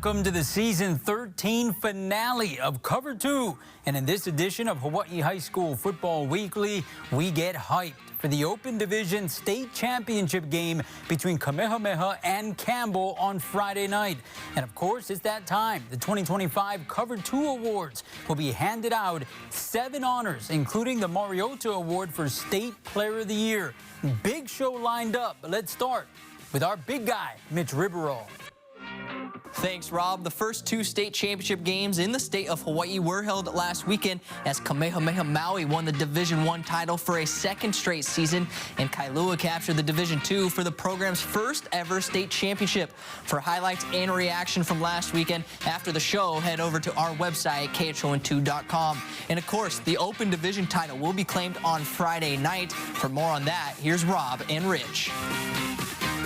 Welcome to the season 13 finale of Cover 2. And in this edition of Hawaii High School Football Weekly, we get hyped for the Open Division State Championship game between Kamehameha and Campbell on Friday night. And of course, it's that time. The 2025 Cover2 Awards will be handed out. 7 honors, including the Mariota Award for State Player of the Year. Big show lined up, but let's start with our big guy, Mitch Ribeiro. Thanks, Rob. The first 2 state championship games in the state of Hawaii were held last weekend as Kamehameha Maui won the Division I title for a second straight season, and Kailua captured the Division II for the program's first ever state championship. For highlights and reaction from last weekend after the show, head over to our website, khon2.com. And of course, the Open Division title will be claimed on Friday night. For more on that, here's Rob and Rich.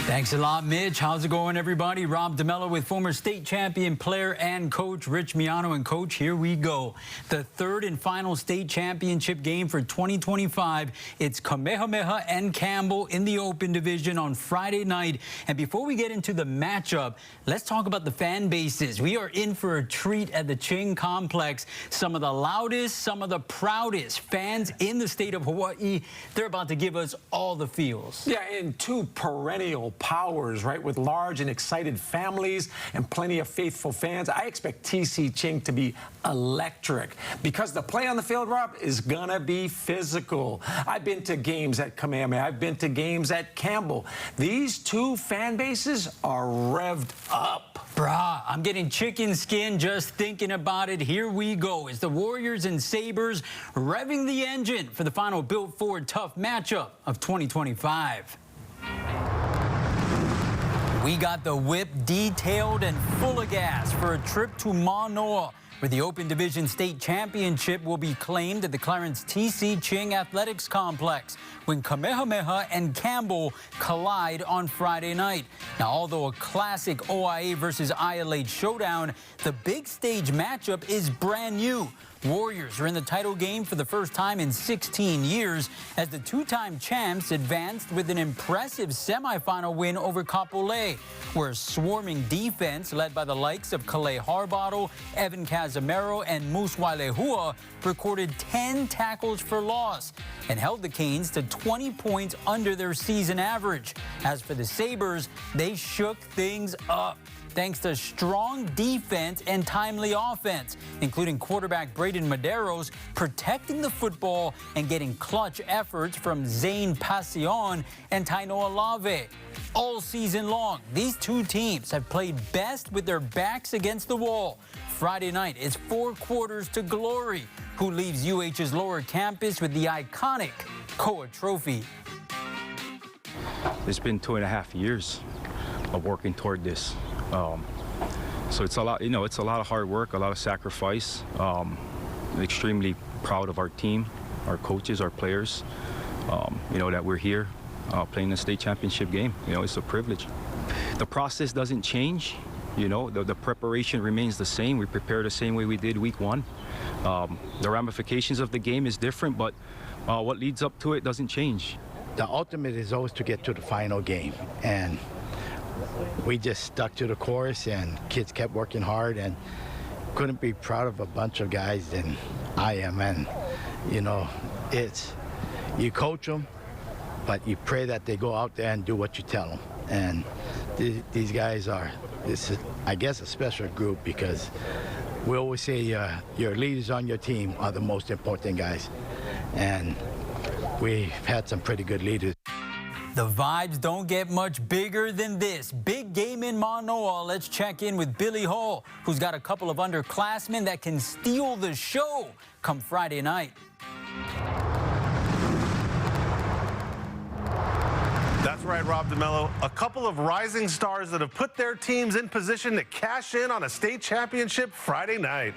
Thanks a lot, Mitch. How's it going, everybody? Rob DeMello with former state champion player and coach Rich Miano. And coach, here we go. The third and final state championship game for 2025. It's Kamehameha and Campbell in the Open Division on Friday night. And before we get into the matchup, let's talk about the fan bases. We are in for a treat at the Ching Complex. Some of the loudest, some of the proudest fans in the state of Hawaii. They're about to give us all the feels. Yeah, and 2 perennial powers, right, with large and excited families and plenty of faithful fans. I expect TC Ching to be electric because the play on the field, Rob, is gonna be physical. I've been to games at Kamehameha. I've been to games at Campbell. These 2 fan bases are revved up. Brah, I'm getting chicken skin just thinking about it. Here we go. It's the Warriors and Sabres revving the engine for the final Built Ford tough matchup of 2025. We got the whip detailed and full of gas for a trip to Manoa, where the Open Division State Championship will be claimed at the Clarence T.C. Ching Athletics Complex when Kamehameha and Campbell collide on Friday night. Now, although a classic OIA versus ILH showdown, the big stage matchup is brand new. Warriors are in the title game for the first time in 16 years as the 2-time champs advanced with an impressive semifinal win over Kapolei, where a swarming defense led by the likes of Kalei Harbottle, Evan Casimiro, and Moose Wailehua recorded 10 tackles for loss and held the Canes to 20 points under their season average. As for the Sabres, they shook things up thanks to strong defense and timely offense, including quarterback Braden Medeiros protecting the football and getting clutch efforts from Zane Passion and Taino Alave. All season long, these 2 teams have played best with their backs against the wall. Friday night is 4 quarters to glory, who leaves UH's lower campus with the iconic Koa Trophy. It's been 2.5 years of working toward this. So it's a lot, it's a lot of hard work, a lot of sacrifice. Extremely proud of our team, our coaches, our players, that we're here playing the state championship game. It's a privilege. The process doesn't change. The preparation remains the same. We prepare the same way we did week 1. The ramifications of the game is different, but what leads up to it doesn't change. The ultimate is always to get to the final game, and we just stuck to the course, and kids kept working hard, and couldn't be proud of a bunch of guys than I am. And it's, you coach them, but you pray that they go out there and do what you tell them. And these guys are, this is, I guess, a special group because we always say your leaders on your team are the most important guys, and we've had some pretty good leaders. The vibes don't get much bigger than this. Big game in Manoa. Let's check in with Billy Hall, who's got a couple of underclassmen that can steal the show come Friday night. That's right, Rob DeMello. A couple of rising stars that have put their teams in position to cash in on a state championship Friday night.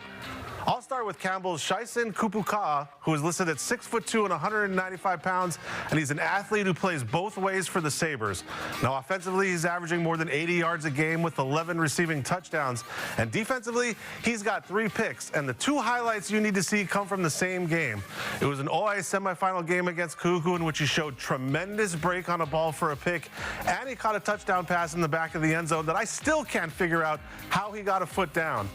I'll start with Campbell's Shaisen Kupuka'a, who is listed at 6'2" and 195 pounds, and he's an athlete who plays both ways for the Sabres. Now, offensively, he's averaging more than 80 yards a game with 11 receiving touchdowns, and defensively, he's got 3 picks, and the 2 highlights you need to see come from the same game. It was an OI semifinal game against Kuku in which he showed tremendous break on a ball for a pick, and he caught a touchdown pass in the back of the end zone that I still can't figure out how he got a foot down.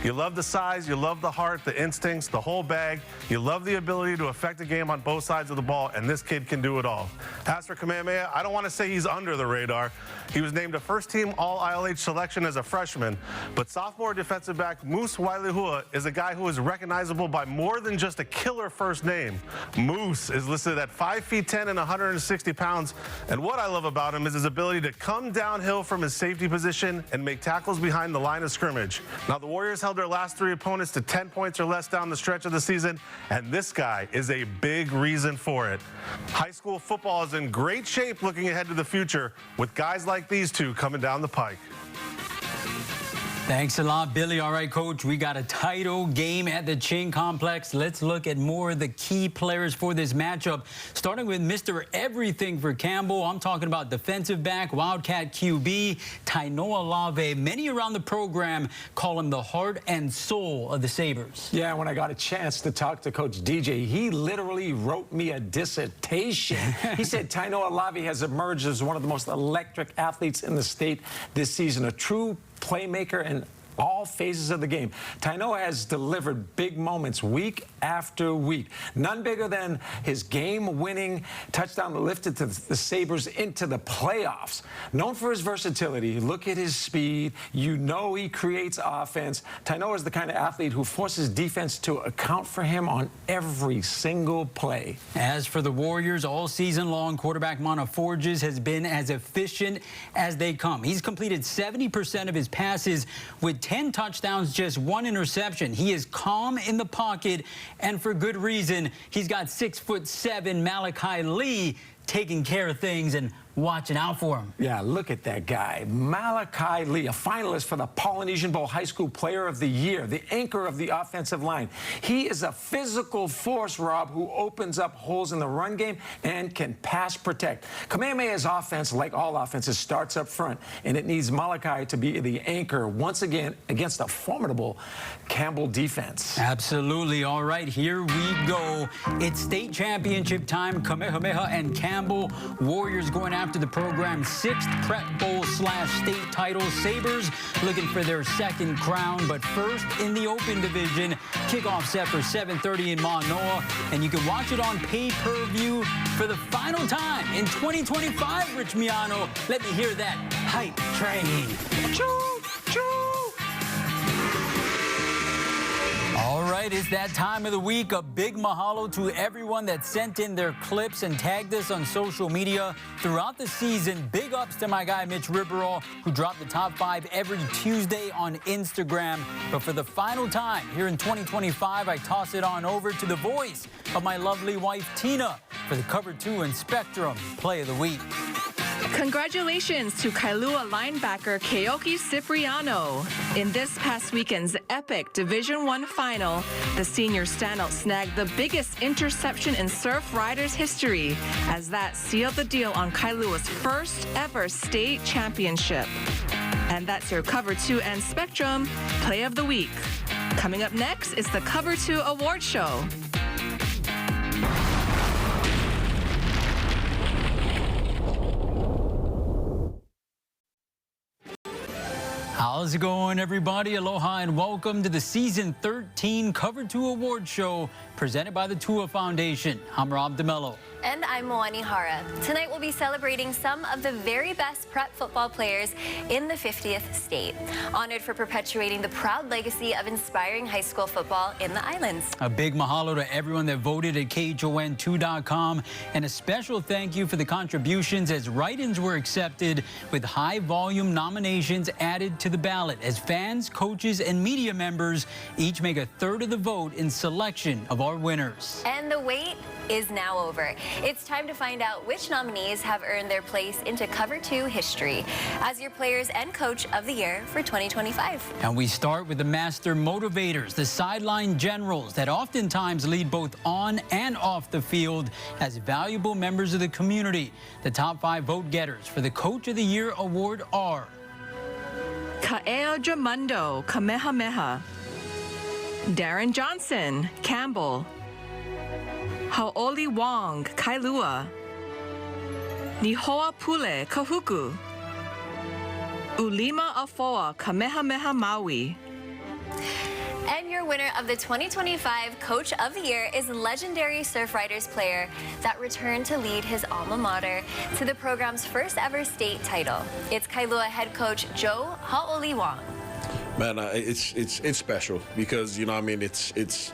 You love the size, you love the heart, the instincts, the whole bag. You love the ability to affect a game on both sides of the ball, and this kid can do it all. As for Kamehameha, I don't want to say he's under the radar. He was named a first-team All-ILH selection as a freshman, but sophomore defensive back Moose Wailehua is a guy who is recognizable by more than just a killer first name. Moose is listed at 5 feet 10 and 160 pounds, and what I love about him is his ability to come downhill from his safety position and make tackles behind the line of scrimmage. Now, the Warriors held their last 3 opponents to 10 points or less down the stretch of the season, and this guy is a big reason for it. High school football is in great shape looking ahead to the future with guys like these 2 coming down the pike. Thanks a lot, Billy. All right, Coach, we got a title game at the Ching Complex. Let's look at more of the key players for this matchup, starting with Mr. Everything for Campbell. I'm talking about defensive back, Wildcat QB, Tainoa Lave. Many around the program call him the heart and soul of the Sabres. Yeah, when I got a chance to talk to Coach DJ, he literally wrote me a dissertation. He said Tainoa Lave has emerged as one of the most electric athletes in the state this season, a true playmaker in all phases of the game. Tainoa has delivered big moments week after week. None bigger than his game-winning touchdown that lifted the Sabres into the playoffs. Known for his versatility, look at his speed. You know he creates offense. Tainoa is the kind of athlete who forces defense to account for him on every single play. As for the Warriors, all season long, quarterback Monaforges has been as efficient as they come. He's completed 70% of his passes with 10 touchdowns, just 1 interception. He is calm in the pocket, and for good reason. He's got 6'7" Malachi Lee taking care of things and watching out for him. Yeah, look at that guy. Malachi Lee, a finalist for the Polynesian Bowl High School Player of the Year, the anchor of the offensive line. He is a physical force, Rob, who opens up holes in the run game and can pass protect. Kamehameha's offense, like all offenses, starts up front, and it needs Malachi to be the anchor once again against a formidable Campbell defense. Absolutely. All right, here we go. It's state championship time. Kamehameha and Campbell. Warriors going after the program's 6th Prep Bowl/state title. Sabres looking for their 2nd crown. But first, in the Open Division, kickoff set for 7:30 in Manoa. And you can watch it on pay-per-view for the final time in 2025, Rich Miano. Let me hear that hype train. Choo, choo. All right, it's that time of the week. A big mahalo to everyone that sent in their clips and tagged us on social media throughout the season. Big ups to my guy, Mitch Ribberall, who dropped the top 5 every Tuesday on Instagram. But for the final time here in 2025, I toss it on over to the voice of my lovely wife, Tina, for the Cover2 and Spectrum Play of the Week. Congratulations to Kailua linebacker Keoki Cipriano. In this past weekend's epic Division I final, the senior standout snagged the biggest interception in Surf Riders history, as that sealed the deal on Kailua's first ever state championship. And that's your Cover2 and Spectrum Play of the Week. Coming up next is the Cover2 Award Show. How's it going, everybody? Aloha and welcome to the Season 13 Cover2 Award Show presented by the Tua Foundation. I'm Rob DeMello. And I'm Moani Hara. Tonight we'll be celebrating some of the very best prep football players in the 50th state. Honored for perpetuating the proud legacy of inspiring high school football in the islands. A big mahalo to everyone that voted at KHON2.com, and a special thank you for the contributions as write-ins were accepted, with high-volume nominations added to the ballot as fans, coaches, and media members each make 1/3 of the vote in selection of our winners. And the wait is now over. It's time to find out which nominees have earned their place into Cover2 history as your players and coach of the year for 2025. And we start with the master motivators, the sideline generals that oftentimes lead both on and off the field as valuable members of the community. The top 5 vote getters for the Coach of the Year award are Ka'eo Jamundo, Kamehameha. Darren Johnson, Campbell. Hau'oli Wong, Kailua. Nihoa Pule, Kahuku. Ulima Afoa, Kamehameha Maui. And your winner of the 2025 Coach of the Year is legendary Surf Riders player that returned to lead his alma mater to the program's first ever state title. It's Kailua head coach Joe Hau'oli Wong. Man, it's special because, you know, I mean,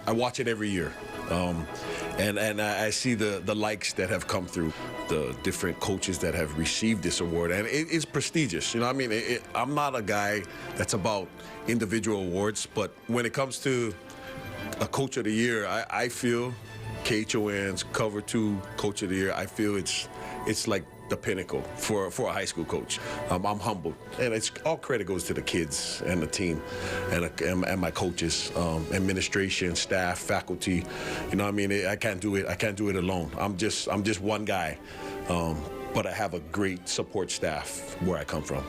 I watch it every year. And I see the likes that have come through, the different coaches that have received this award, and it's prestigious. You know, I mean, I'm not a guy that's about individual awards, but when it comes to a Coach of the Year, I feel KHON's Cover2 Coach of the Year, I feel it's like the pinnacle for a high school coach. I'm humbled, and it's all credit goes to the kids and the team and my coaches, administration, staff, faculty. You know what I mean? I can't do it alone. I'm just one guy, but I have a great support staff where I come from.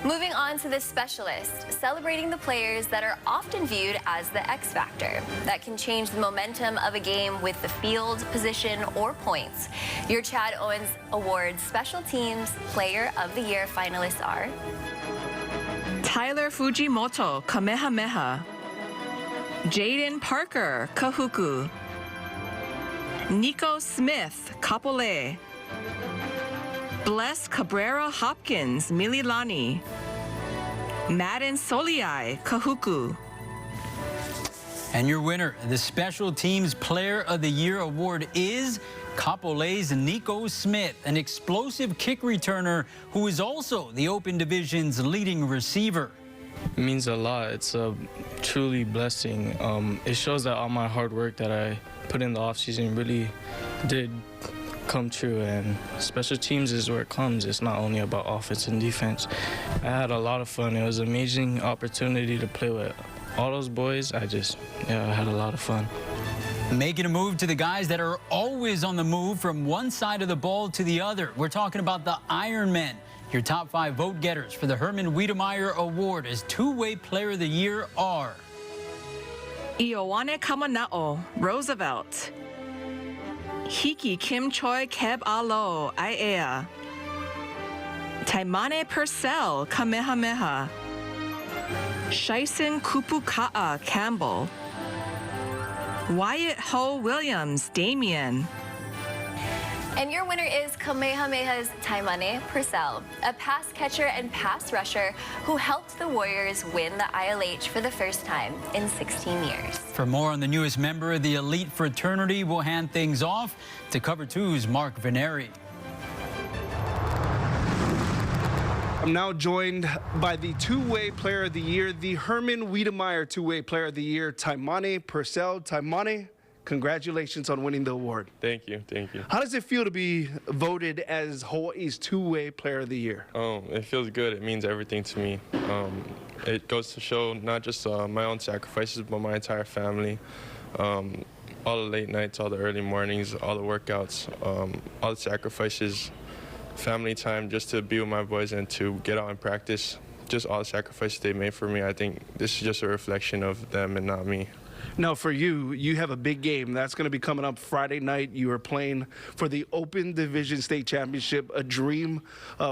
Moving on to the specialist, celebrating the players that are often viewed as the X factor that can change the momentum of a game with the field, position, or points. Your Chad Owens Award Special Teams Player of the Year finalists are Tyler Fujimoto, Kamehameha. Jaden Parker, Kahuku. Nico Smith, Kapolei. Bless Cabrera Hopkins, Mililani. Madden Soliai, Kahuku. And your winner, the Special Teams Player of the Year award is Kapolei's Nico Smith, an explosive kick returner who is also the Open Division's leading receiver. It means a lot. It's a truly blessing. It shows that all my hard work that I put in the offseason really did come true, and special teams is where it comes. It's not only about offense and defense. I had a lot of fun. It was an amazing opportunity to play with all those boys. I had a lot of fun. Making a move to the guys that are always on the move from one side of the ball to the other. We're talking about the Ironmen. Your top 5 vote getters for the Herman Wiedemeyer Award as two-way player of the year are Ioane Kamana'o, Roosevelt. Hiki Kim Choi Keb Alo, Aiea. Taimane Purcell, Kamehameha. Shaisen Kupuka'a, Campbell. Wyatt Ho Williams, Damien. And your winner is Kamehameha's Taimane Purcell, a pass catcher and pass rusher who helped the Warriors win the ILH for the first time in 16 years. For more on the newest member of the elite fraternity, we'll hand things off to Cover2's Mark Veneri. I'm now joined by the two-way player of the year, the Herman Wiedemeyer two-way player of the year, Taimane Purcell. Taimane, congratulations on winning the award. Thank you, thank you. How does it feel to be voted as Hawaii's two-way player of the year? It feels good. It means everything to me. It goes to show not just my own sacrifices, but my entire family. All the late nights, all the early mornings, all the workouts, all the sacrifices, family time just to be with my boys and to get out and practice. Just all the sacrifices they made for me. I think this is just a reflection of them and not me. Now, for you, you have a big game. That's going to be coming up Friday night. You are playing for the Open Division State Championship, a dream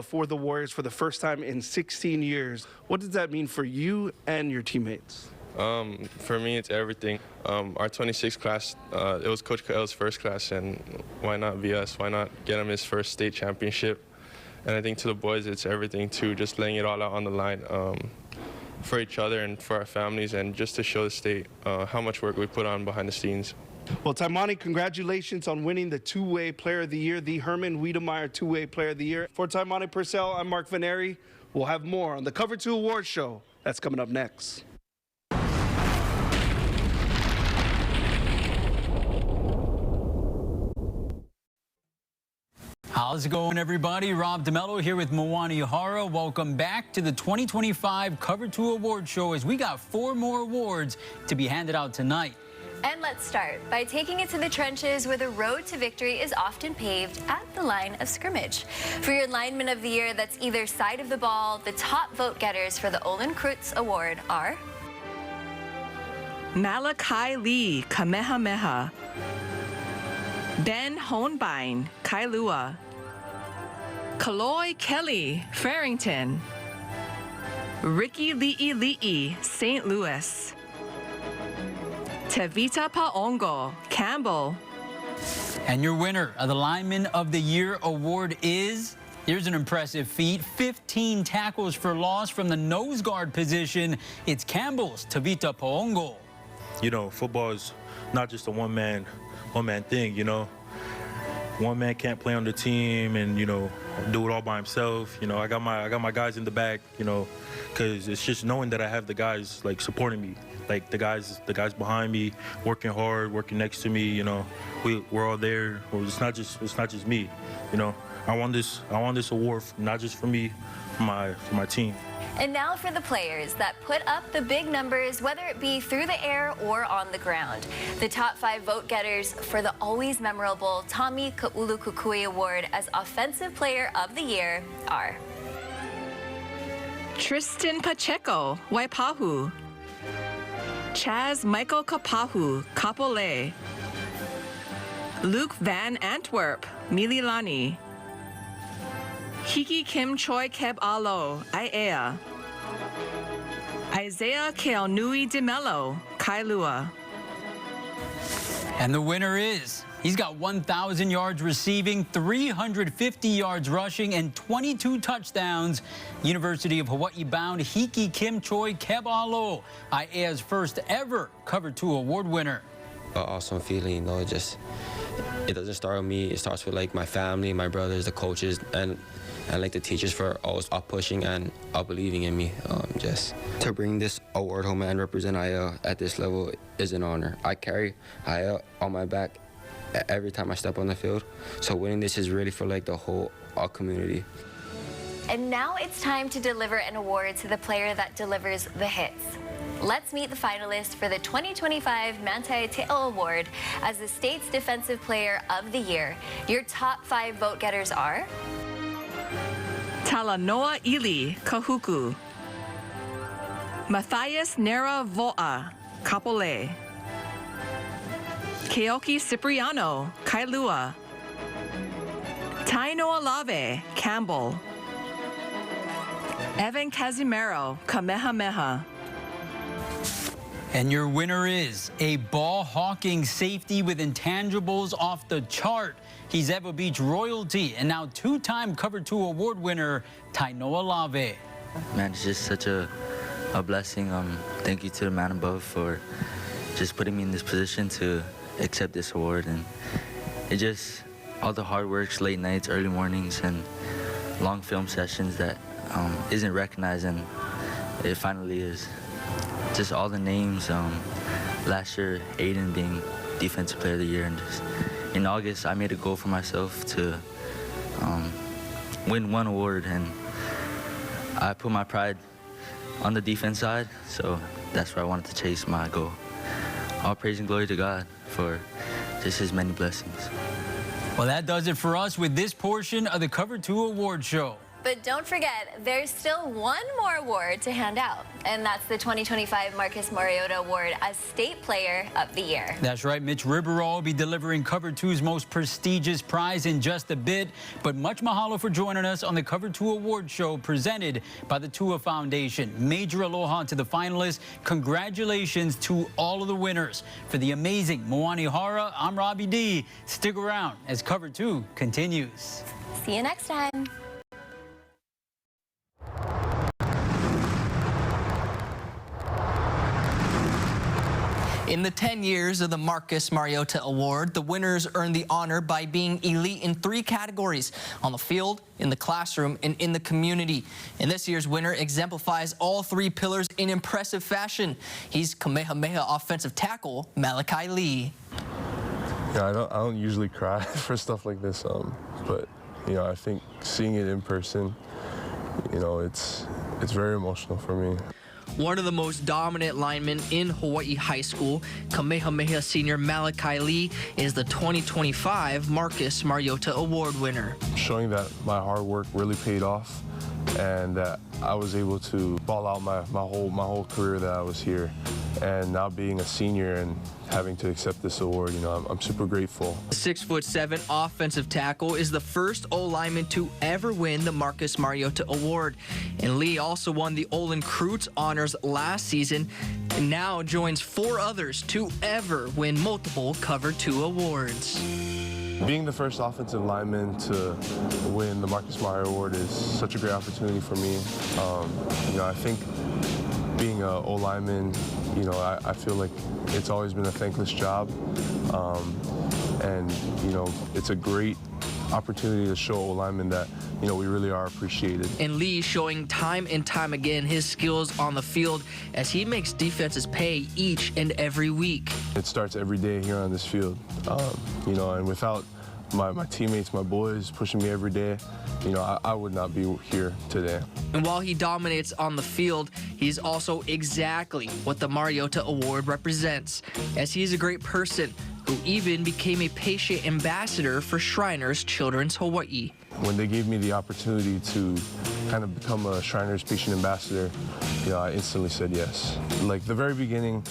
for the Warriors for the first time in 16 years. What does that mean for you and your teammates? For me, it's everything. Our 26 class, it was Coach Kael's first class, and why not be us? Why not get him his first state championship? And I think to the boys, it's everything too, just laying it all out on the line. For each other and for our families, and just to show the state how much work we put on behind the scenes. Well, Taimane, congratulations on winning the two-way player of the year, the Herman Wiedemeyer two-way player of the year. For Taimane Purcell, I'm Mark Veneri. We'll have more on the Cover2 Awards show. That's coming up next. How's it going, everybody? Rob DeMello here with Moani Hara. Welcome back to the 2025 Cover2 Award Show, as we got 4 more awards to be handed out tonight. And let's start by taking it to the trenches where the road to victory is often paved at the line of scrimmage. For your lineman of the year that's either side of the ball, the top vote getters for the Olin Kreutz Award are Malachi Lee, Kamehameha. Ben Hohenbein, Kailua. Kaloy Kelly, Farrington. Ricky Li'i, St. Louis. Tevita Paongo, Campbell. And your winner of the Lineman of the Year award is, here's an impressive feat, 15 tackles for loss from the nose guard position. It's Campbell's Tevita Paongo. You know, football is not just a one-man thing, you know. One man can't play on the team and, you know, do it all by himself. You know, I got my guys in the back, you know, because it's just knowing that I have the guys, like, supporting me. Like, the guys behind me, working hard, working next to me, you know. We're all there. It's not just me, you know. I won this award not just for me, for my team. And now for the players that put up the big numbers, whether it be through the air or on the ground. The top 5 vote getters for the always memorable Tommy Ka'ulukukui Award as Offensive Player of the Year are Tristan Pacheco, Waipahu. Chaz Michael Kapahu, Kapolei. Luke Van Antwerp, Mililani. Hiki Kim Choi Keb Alo, Aiea. Isaiah Keaunui DeMello, Kailua. And the winner is, he's got 1,000 yards receiving, 350 yards rushing, and 22 touchdowns. University of Hawaii bound Hiki Kim Choi Kebalo, Aia's first ever Cover2 award winner. An awesome feeling, you know, it doesn't start with me. It starts with, like, my family, my brothers, the coaches, and like the teachers for always up pushing and up believing in me. Just to bring this award home and represent Aia at this level is an honor. I carry Aia on my back every time I step on the field. So winning this is really for, like, the whole community. And now it's time to deliver an award to the player that delivers the hits. Let's meet the finalists for the 2025 Manti Te'o Award as the state's Defensive Player of the Year. Your top 5 vote getters are Talanoa Ili, Kahuku. Matthias Nera Vo'a, Kapolei. Keoki Cipriano, Kailua. Taino Alave, Campbell. Evan Casimiro, Kamehameha. And your winner is a ball-hawking safety with intangibles off the chart. He's Ewa Beach royalty and now 2-time Cover2 award winner, Tainoa Lave. Man, it's just such a blessing. Thank you to the man above for just putting me in this position to accept this award. And it just, all the hard works, late nights, early mornings, and long film sessions that isn't recognized, and it finally is. Just all the names. Last year, Aiden being Defensive Player of the Year, and just in August, I made a goal for myself to win 1 award, and I put my pride on the defense side, so that's where I wanted to chase my goal. All praise and glory to God for just His many blessings. Well, that does it for us with this portion of the Cover2 award show. But don't forget, there's still 1 more award to hand out, and that's the 2025 Marcus Mariota Award as State Player of the Year. That's right. Mitch Ribeiro will be delivering Cover2's most prestigious prize in just a bit. But much mahalo for joining us on the Cover2 Award Show presented by the Tua Foundation. Major aloha to the finalists. Congratulations to all of the winners. For the amazing Moani Hara, I'm Robbie D. Stick around as Cover2 continues. See you next time. In the 10 years of the Marcus Mariota Award, the winners earned the honor by being elite in 3 categories: on the field, in the classroom, and in the community. And this year's winner exemplifies all 3 pillars in impressive fashion. He's Kamehameha offensive tackle Malachi Lee. Yeah, I don't usually cry for stuff like this, but You know, I think seeing it in person, you know, it's very emotional for me. One of the most dominant linemen in Hawaii high school, Kamehameha senior Malachi Lee, is the 2025 Marcus Mariota Award winner. Showing that my hard work really paid off and that I was able to ball out my whole career that I was here. And now being a senior and having to accept this award, you know, I'm super grateful. 6'7" offensive tackle is the first O-lineman to ever win the Marcus Mariota Award. And Lee also won the Olin Kreutz honors last season and now joins 4 others to ever win multiple Cover2 awards. Being the first offensive lineman to win the Marcus Mariota Award is such a great opportunity for me. You know, I think being an O-lineman, you know, I feel like it's always been a thankless job. And, you know, it's a great opportunity to show O-linemen that, you know, we really are appreciated. And Lee showing time and time again his skills on the field as he makes defenses pay each and every week. It starts every day here on this field, you know, and without my teammates, my boys pushing me every day, you know, I would not be here today. And while he dominates on the field, he's also exactly what the Mariota Award represents, as he's a great person who even became a patient ambassador for Shriners Children's Hawaii. When they gave me the opportunity to kind of become a Shriners patient ambassador, you know, I instantly said yes. Like the very beginning,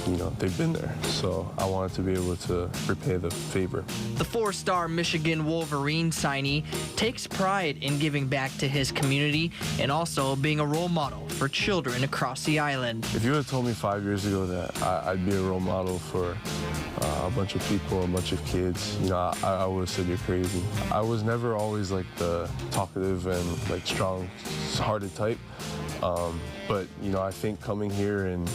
you know, they've been there, so I wanted to be able to repay the favor. The 4-star Michigan Wolverine signee takes pride in giving back to his community and also being a role model for children across the island. If you would have told me 5 years ago that I'd be a role model for a bunch of people, a bunch of kids, you know, I would have said you're crazy. I was never always like the talkative and like strong-hearted type. But, you know, I think coming here and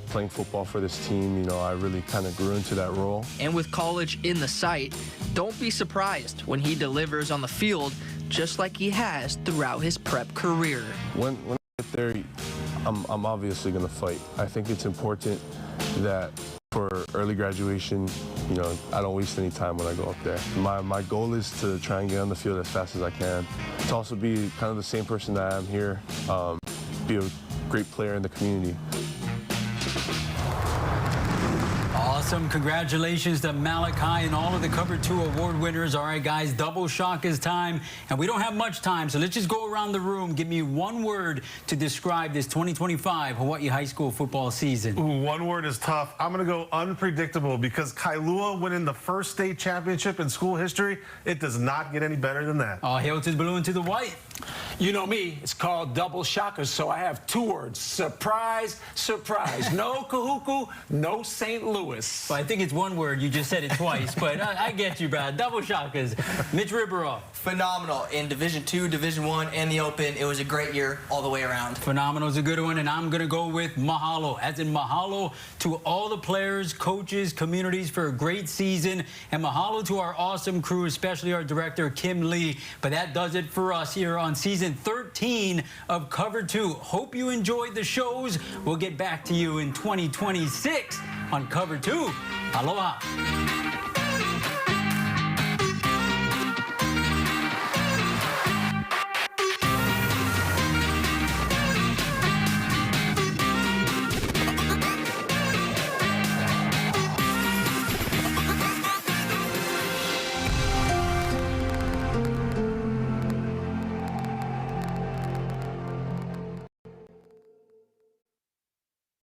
playing football for this team, you know, I really kind of grew into that role. And with college in the sight, don't be surprised when he delivers on the field just like he has throughout his prep career. When I get there, I'm obviously going to fight. I think it's important that for early graduation, you know, I don't waste any time when I go up there. My goal is to try and get on the field as fast as I can. To also be kind of the same person that I am here, be a great player in the community. Awesome. Congratulations to Malachi and all of the Cover2 award winners. All right, guys, double shock is time, and we don't have much time, so let's just go around the room. Give me one word to describe this 2025 Hawaii high school football season. Ooh, one word is tough. I'm going to go unpredictable because Kailua winning the first state championship in school history, it does not get any better than that. Oh, hail to the blue and to the white. You know me, it's called double shockers, so I have 2 words. Surprise, surprise. No Kahuku, no St. Louis. Well, I think it's one word. You just said it twice, but I get you, Brad. Double shockers. Mitch Ribeiro. Phenomenal in Division II, Division I, and the Open. It was a great year all the way around. Phenomenal is a good one, and I'm going to go with mahalo, as in mahalo to all the players, coaches, communities for a great season, and mahalo to our awesome crew, especially our director, Kim Lee. But that does it for us here on season 13 of Cover2. Hope you enjoyed the shows. We'll get back to you in 2026 on Cover2. Aloha.